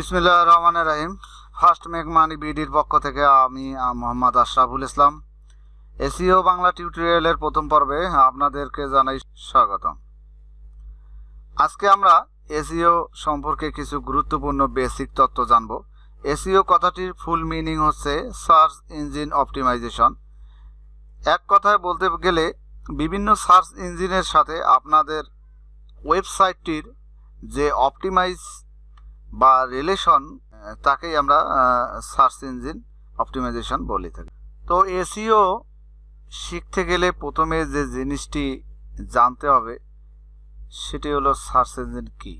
বিসমিল্লাহির রহমানির রহিম। First make money বিডির পক্ষ থেকে আমি মোহাম্মদ আশরাফুল ইসলাম এসইও বাংলা টিউটোরিয়ালের প্রথম পর্বে আপনাদেরকে জানাই স্বাগতম। আজকে আমরা এসইও সম্পর্কে কিছু গুরুত্বপূর্ণ বেসিক তথ্য জানব। এসইও কথাটির ফুল মিনিং হচ্ছে সার্চ ইঞ্জিন অপটিমাইজেশন। এক কথায় বলতে গেলে বিভিন্ন সার্চ ইঞ্জিনের সাথে আপনাদের ওয়েবসাইটটির যে অপটিমাইজ বা রিলেশন তাকেই আমরা সার্চ ইঞ্জিন অপটিমাইজেশন বলে থাকি। তো এসইও শিখতে গেলে প্রথমে যে জিনিসটি জানতে হবে সেটি হলো সার্চ ইঞ্জিন কি।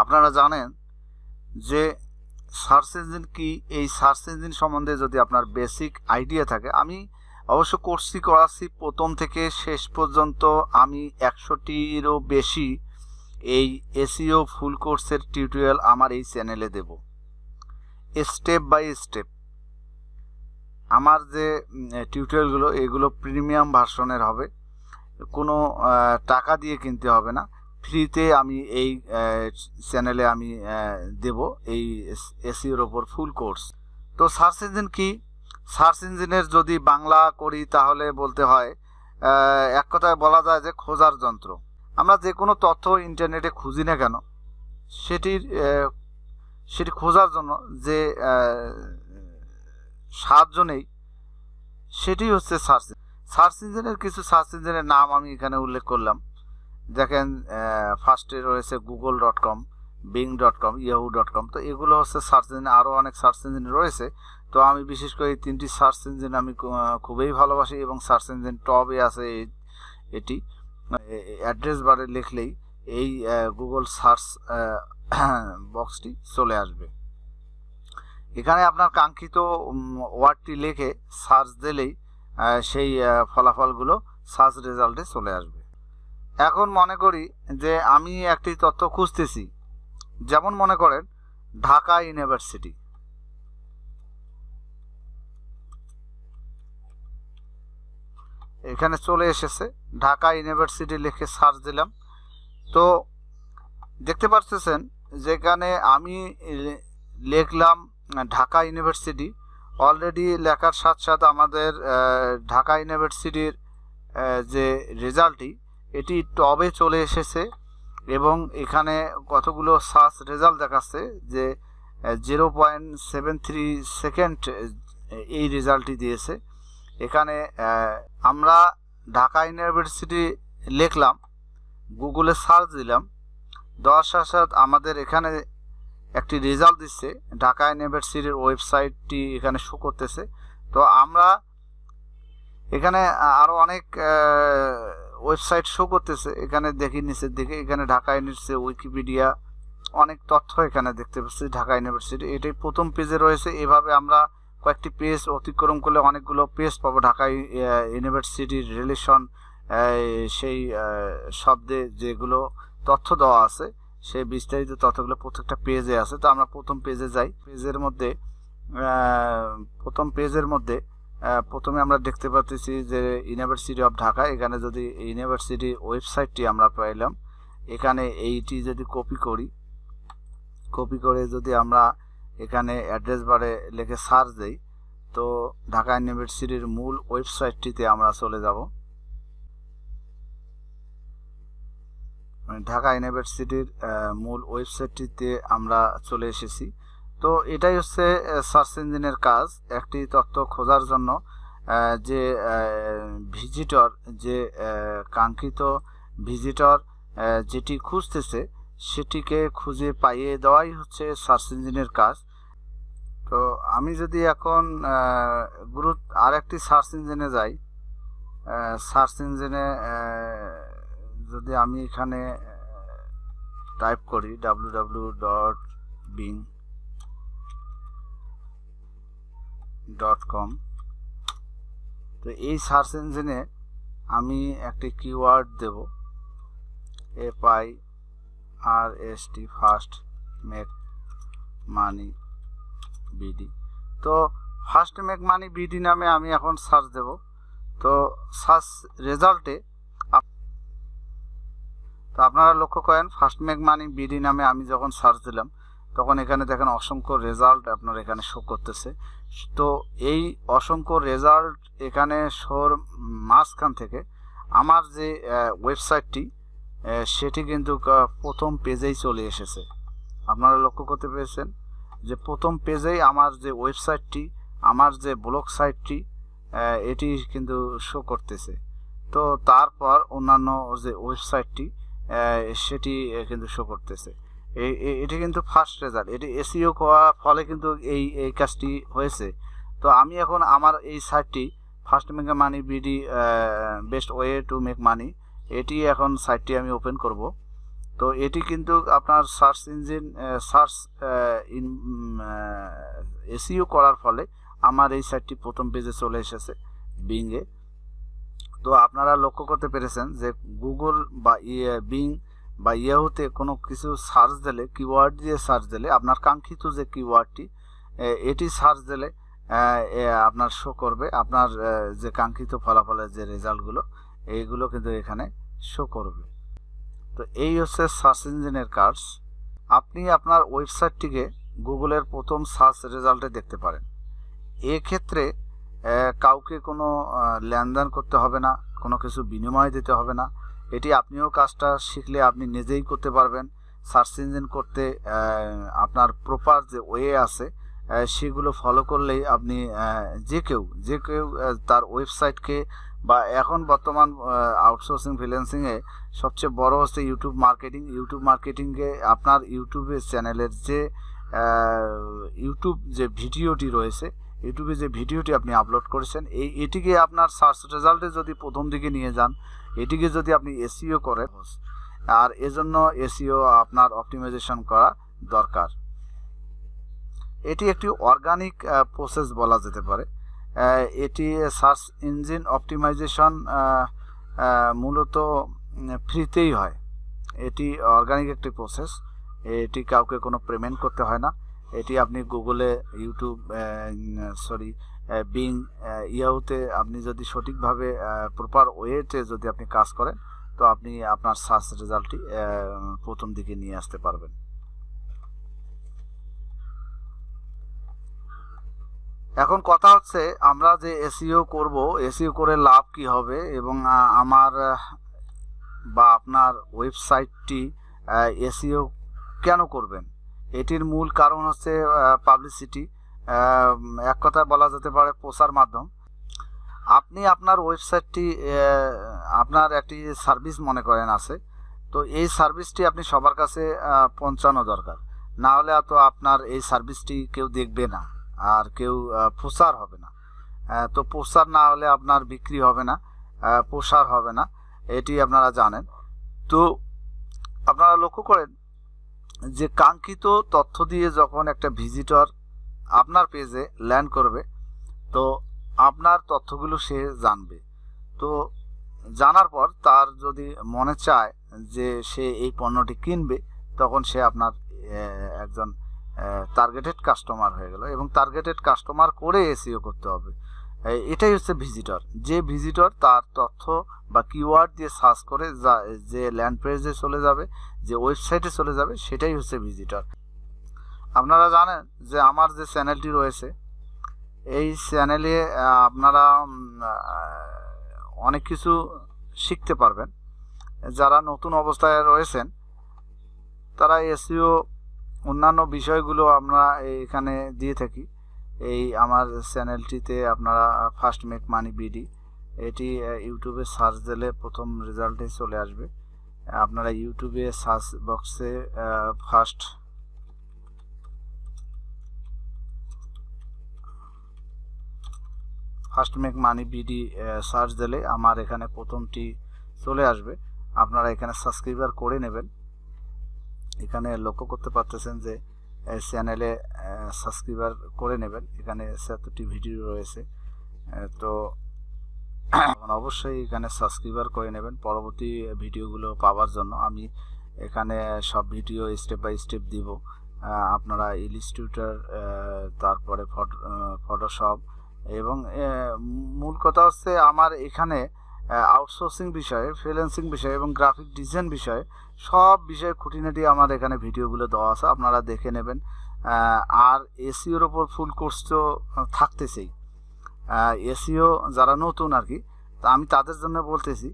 আপনারা জানেন যে সার্চ ইঞ্জিন কি। এই সার্চ ইঞ্জিন সম্বন্ধে যদি আপনার বেসিক আইডিয়া থাকে, আমি অবশ্য কোর্সটি করাচ্ছি প্রথম থেকে শেষ পর্যন্ত আমি 100টিরও বেশি এই এসইও ফুল কোর্সের টিউটোরিয়াল আমার এই চ্যানেলে দেব। স্টেপ বাই স্টেপ আমার যে টিউটোরিয়ালগুলো এগুলো প্রিমিয়াম ভার্সনের হবে, কোনো টাকা দিয়ে কিনতে হবে না, ফ্রিতে আমি এই চ্যানেলে আমি দেব এই এসইওর ওপর ফুল কোর্স। তো সার্চ ইঞ্জিন কি? সার্চ ইঞ্জিনের যদি বাংলা করি তাহলে বলতে হয়, এক কথায় বলা যায় যে খোঁজার যন্ত্র। আমরা যে কোনো তথ্য ইন্টারনেটে খুঁজি না কেন, সেটি খোঁজার জন্য যে সাহায্য নেই সেটি হচ্ছে সার্চ ইঞ্জিন। সার্চ ইঞ্জিনের কিছু সার্চ ইঞ্জিনের নাম আমি এখানে উল্লেখ করলাম। দেখেন, ফার্স্টে রয়েছে google.com, bing.com, yahoo.com। তো এগুলো হচ্ছে সার্চ ইঞ্জিন। আরও অনেক সার্চ ইঞ্জিন রয়েছে। তো আমি বিশেষ করে এই 3টি সার্চ ইঞ্জিন আমি খুবই ভালোবাসি এবং সার্চ ইঞ্জিন টপে আছে এটি। অ্যাড্রেস বারে লিখলেই এই গুগল সার্চ বক্সটি চলে আসবে। এখানে আপনার কাঙ্ক্ষিত ওয়ার্ডটি লিখে সার্চ দিলেই সেই ফলাফলগুলো সার্চ রেজাল্টে চলে আসবে। এখন মনে করি যে আমি একটি তথ্য খুঁজতেছি, যেমন মনে করেন ঢাকা ইউনিভার্সিটি। এখানে চলে এসেছে, ঢাকা ইউনিভার্সিটি লিখে সার্চ দিলাম। তো দেখতে পাচ্ছেন যেখানে আমি লিখলাম ঢাকা ইউনিভার্সিটি, অলরেডি লেখার সাথে সাথে আমাদের ঢাকা ইউনিভার্সিটির যে রেজাল্টটি এটি টবে চলে এসেছে এবং এখানে কতগুলো সার্চ রেজাল্ট দেখাচ্ছে যে 0.73 সেকেন্ড এই রেজাল্টটি দিয়েছে। এখানে আমরা ঢাকা ইউনিভার্সিটি লিখলাম, গুগলে সার্চ দিলাম, দেওয়ার সাথে সাথে আমাদের এখানে একটি রেজাল্ট দিচ্ছে। ঢাকা ইউনিভার্সিটির ওয়েবসাইটটি এখানে শো করতেছে। তো আমরা এখানে আরও অনেক ওয়েবসাইট শো করতেছে। এখানে দেখি নিচের দিকে, এখানে ঢাকা ইউনিভার্সিটি, উইকিপিডিয়া, অনেক তথ্য এখানে দেখতে পাচ্ছি ঢাকা ইউনিভার্সিটি। এটাই প্রথম পেজে রয়েছে। এভাবে আমরা কয়েকটি পেজ অতিক্রম করলে অনেকগুলো পেজ পাবো ঢাকা ইউনিভার্সিটির রিলেশন, সেই শব্দে যেগুলো তথ্য দেওয়া আছে সেই বিস্তারিত তথ্যগুলো প্রত্যেকটা পেজে আছে। তো আমরা প্রথম পেজে যাই। প্রথম পেজের মধ্যে প্রথমে আমরা দেখতে পাচ্ছি যে ইউনিভার্সিটি অফ ঢাকা। এখানে যদি ইউনিভার্সিটি ওয়েবসাইটটি আমরা পাইলাম, এখানে এইটি যদি কপি করে যদি আমরা এখানে অ্যাড্রেস বারে লিখে সার্চ দেই, তো ঢাকা ইউনিভার্সিটির মূল ওয়েবসাইটটিতে আমরা চলে যাব। ঢাকা ইউনিভার্সিটির মূল ওয়েবসাইটটিতে আমরা চলে এসেছি। তো এটাই হচ্ছে সার্চ ইঞ্জিনের কাজ। একটি তথ্য খোঁজার জন্য যে ভিজিটর, যে কাঙ্ক্ষিত ভিজিটর যেটি খুঁজতেছে সেটিকে খুঁজে পাইয়ে দেওয়াই হচ্ছে সার্চ ইঞ্জিনের কাজ। তো আমি যদি এখন আরেকটি সার্চ ইঞ্জিনে যাই, সার্চ ইঞ্জিনে যদি আমি এখানে টাইপ করি www.bing.com, তো এই সার্চ ইঞ্জিনে আমি একটি কিওয়ার্ড দেব, FIRST, first make money BD. তো ফার্স্ট মেক মানি বিডি নামে আমি এখন সার্চ দেব। তো সার্চ রেজাল্টে তো আপনারা লক্ষ্য করেন ফার্স্ট মেক মানি বিডি নামে আমি যখন সার্চ দিলাম, তখন এখানে দেখেন অসংখ্য রেজাল্ট আপনার এখানে শো করতেছে। তো এই অসংখ্য রেজাল্ট এখানে শোর মাঝখান থেকে আমার যে ওয়েবসাইটটি সেটি কিন্তু প্রথম পেজেই চলে এসেছে। আপনারা লক্ষ্য করতে পেরেছেন যে প্রথম পেজেই আমার যে ওয়েবসাইটটি, আমার যে ব্লগ সাইটটি এটি কিন্তু শো করতেছে। তো তারপর অন্যান্য যে ওয়েবসাইটটি সেটি কিন্তু শো করতেছে। এটি কিন্তু ফার্স্ট রেজাল্ট, এটি এসইও করার ফলে কিন্তু এই কাজটি হয়েছে। তো আমি এখন আমার এই সাইটটি first make money BD best way to make money, এটি এখন সাইটটি আমি ওপেন করব। তো এটি কিন্তু আপনার সার্চ ইঞ্জিন সার্চ এসইও করার ফলে আমার এই সাইটটি প্রথম পেজে চলে এসেছে বিংয়ে। তো আপনারা লক্ষ্য করতে পেরেছেন যে গুগল বা বিং বা ইয়াহুতে কোনো কিছু সার্চ দিলে, কিওয়ার্ড দিয়ে সার্চ দিলে, আপনার কাঙ্ক্ষিত যে কিওয়ার্ডটি এটি সার্চ দিলে আপনার শো করবে আপনার যে কাঙ্ক্ষিত ফলাফলের যে রেজাল্টগুলো, এইগুলো কিন্তু এখানে শো করবে। তো এই হচ্ছে সার্চ ইঞ্জিনের কাজ। আপনি আপনার ওয়েবসাইটটিকে গুগলের প্রথম সার্চ রেজাল্টে দেখতে পারেন। এক্ষেত্রে কাউকে কোনো লেনদেন করতে হবে না, কোনো কিছু বিনিময় দিতে হবে না। এটি আপনিও কাজটা শিখলে আপনি নিজেই করতে পারবেন। সার্চ ইঞ্জিন করতে আপনার প্রপার যে ওয়ে আছে সেগুলো ফলো করলেই আপনি যে কেউ তার ওয়েবসাইটকে, বা এখন বর্তমান আউটসোর্সিং ফ্রিল্যান্সিংয়ে সবচেয়ে বড় হচ্ছে ইউটিউব মার্কেটিংয়ে আপনার ইউটিউবের চ্যানেলের যে ইউটিউব যে ভিডিওটি রয়েছে, ইউটিউবে যে ভিডিওটি আপনি আপলোড করেছেন এটিকে আপনার সার্চ রেজাল্টে যদি প্রথম দিকে নিয়ে যান, এটিকে যদি আপনি এসইও করেন, আর এজন্য এসইও আপনার অপটিমাইজেশন করা দরকার। এটি একটি অর্গানিক প্রসেস বলা যেতে পারে। এটি সার্চ ইঞ্জিন অপটিমাইজেশন মূলত ফ্রিতেই হয়। এটি অর্গানিক একটি প্রসেস, এটি কাউকে কোনো পেমেন্ট করতে হয় না। এটি আপনি গুগলে, ইউটিউব, বিং, ইয়াহুতে আপনি যদি সঠিকভাবে প্রপার ওয়েতে যদি আপনি কাজ করেন, তো আপনি আপনার সার্চ রেজাল্টটি প্রথম দিকে নিয়ে আসতে পারবেন। এখন কথা হচ্ছে আমরা যে এসইও করব, এসইও করে লাভ কি হবে এবং আমার বা আপনার ওয়েবসাইটটি এসইও কেন করবেন। এটির মূল কারণ হচ্ছে পাবলিসিটি, এক কথায় বলা যেতে পারে প্রচার মাধ্যম। আপনি আপনার ওয়েবসাইটটি আপনার একটি সার্ভিস মনে করেন আছে, তো এই সার্ভিসটি আপনি সবার কাছে পৌঁছানো দরকার, না হলে তো আপনার এই সার্ভিসটি কেউ দেখবে না আর কেউ প্রচার হবে না। তো প্রচার না হলে আপনার বিক্রি হবে না, প্রসার হবে না, এটি আপনারা জানেন। তো আপনারা লক্ষ্য করেন যে কাঙ্ক্ষিত তথ্য দিয়ে যখন একটা ভিজিটর আপনার পেজে ল্যান্ড করবে, তো আপনার তথ্যগুলো সে জানবে। তো জানার পর তার যদি মনে চায় যে সে এই পণ্যটি কিনবে, তখন সে আপনার একজন টার্গেটেড কাস্টমার হয়ে গেল, এবং টার্গেটেড কাস্টমার করে এসইও করতে হবে। এটাই হচ্ছে ভিজিটর। যে ভিজিটর তার তথ্য বা কিওয়ার্ড দিয়ে সার্চ করে যে ল্যান্ড পেজে চলে যাবে, যে ওয়েবসাইটে চলে যাবে, সেটাই হচ্ছে ভিজিটর। আপনারা জানেন যে আমার যে চ্যানেলটি রয়েছে, এই চ্যানেলে আপনারা অনেক কিছু শিখতে পারবেন। যারা নতুন অবস্থায় রয়েছেন তারা এসইও অন্যান্য বিষয়গুলো আমরা এখানে দিয়ে থাকি। এই আমার চ্যানেলটিতে আপনারা ফার্স্ট মেক মানি বিডি, এটি ইউটিউবে সার্চ দিলে প্রথম রেজাল্টে চলে আসবে। আপনারা ইউটিউবে সার্চ বক্সে first make money BD search দিলে আমার এখানে প্রথমটি চলে আসবে। আপনারা এখানে সাবস্ক্রাইবার করে নেবেন। এখানে লক্ষ্য করতে পারতেছেন যে চ্যানেলে সাবস্ক্রাইবার করে নেবেন। এখানে ৭৬টি ভিডিও রয়েছে, তো অবশ্যই এখানে সাবস্ক্রাইবার করে নেবেন পরবর্তী ভিডিওগুলো পাওয়ার জন্য। আমি এখানে সব ভিডিও স্টেপ বাই স্টেপ দিব। আপনারা ইলাস্ট্রেটর, তারপরে ফটোশপ, এবং মূল কথা হচ্ছে আমার এখানে আউটসোর্সিং বিষয়ে, ফ্রিল্যান্সিং বিষয়ে এবং গ্রাফিক ডিজাইন বিষয়ে সব বিষয়ে খুঁটিনাটি আমার এখানে ভিডিওগুলো দেওয়া আছে, আপনারা দেখে নেবেন। আর এসইওর ওপর ফুল কোর্স তো থাকতেছেই। এসইও যারা নতুন আর কি, তা আমি তাদের জন্য বলতেছি,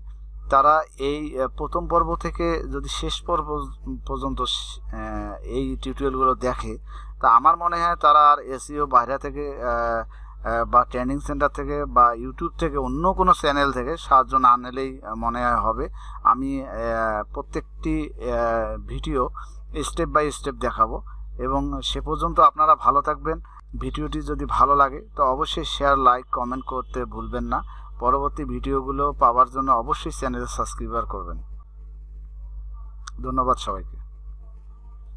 তারা এই প্রথম পর্ব থেকে যদি শেষ পর্ব পর্যন্ত এই টিউটোরিয়ালগুলো দেখে, তা আমার মনে হয় তারা আর এসইও বাইরে থেকে বা ট্রেনিং সেন্টার থেকে বা ইউটিউব থেকে অন্য কোনো চ্যানেল থেকে সাহায্য না নিলেই মনে হয় হবে। আমি প্রত্যেকটি ভিডিও স্টেপ বাই স্টেপ দেখাবো, এবং সে পর্যন্ত আপনারা ভালো থাকবেন। ভিডিওটি যদি ভালো লাগে তো অবশ্যই শেয়ার, লাইক, কমেন্ট করতে ভুলবেন না। পরবর্তী ভিডিওগুলো পাওয়ার জন্য অবশ্যই চ্যানেলে সাবস্ক্রাইব করবেন। ধন্যবাদ সবাইকে।